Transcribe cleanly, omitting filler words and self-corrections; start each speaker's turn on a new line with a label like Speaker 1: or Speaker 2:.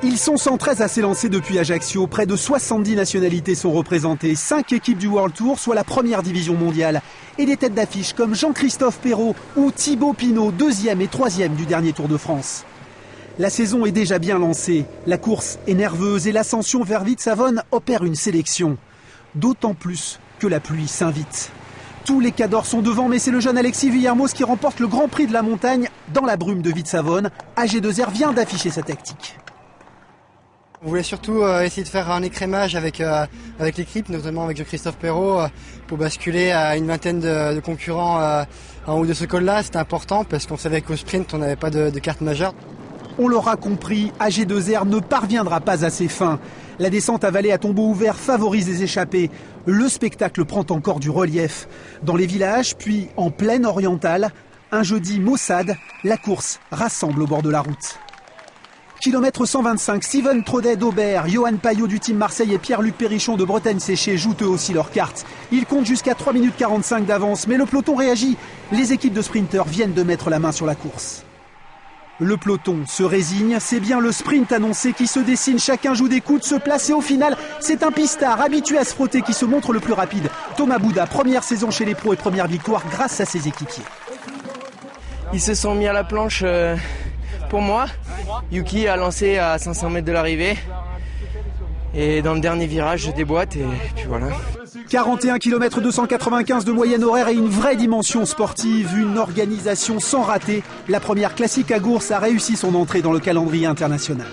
Speaker 1: Ils sont 113 à s'élancer depuis Ajaccio. Près de 70 nationalités sont représentées. 5 équipes du World Tour, soit la première division mondiale. Et des têtes d'affiche comme Jean-Christophe Perrault ou Thibaut Pinot, 2e et 3e du dernier Tour de France. La saison est déjà bien lancée. La course est nerveuse et l'ascension vers Vitzavone opère une sélection. D'autant plus que la pluie s'invite. Tous les cadors sont devant, mais c'est le jeune Alexis Villermoz qui remporte le Grand Prix de la montagne dans la brume de Vitzavone. AG2R vient d'afficher sa tactique.
Speaker 2: On voulait surtout essayer de faire un écrémage avec l'équipe, notamment avec Jean-Christophe Perrault, pour basculer à une vingtaine de concurrents en haut de ce col-là. C'était important parce qu'on savait qu'au sprint, on n'avait pas de carte majeure.
Speaker 1: On l'aura compris, AG2R ne parviendra pas à ses fins. La descente à vallée à tombeau ouvert favorise les échappées. Le spectacle prend encore du relief. Dans les villages, puis en plaine orientale, un jeudi maussade, la course rassemble au bord de la route. Kilomètre 125, Steven Traudet d'Aubert, Johan Payot du Team Marseille et Pierre-Luc Perrichon de Bretagne Séchée jouent eux aussi leurs cartes. Ils comptent jusqu'à 3 minutes 45 d'avance, mais le peloton réagit. Les équipes de sprinteurs viennent de mettre la main sur la course. Le peloton se résigne, c'est bien le sprint annoncé qui se dessine, chacun joue des coudes, se place et au final, c'est un pistard habitué à se frotter qui se montre le plus rapide. Thomas Bouda, première saison chez les pros et première victoire grâce à ses équipiers.
Speaker 3: Ils se sont mis à la planche pour moi. Yuki a lancé à 500 mètres de l'arrivée. Et dans le dernier virage, je déboîte et puis voilà.
Speaker 1: 41 km 295 de moyenne horaire et une vraie dimension sportive, une organisation sans rater. La première classique à Gours a réussi son entrée dans le calendrier international.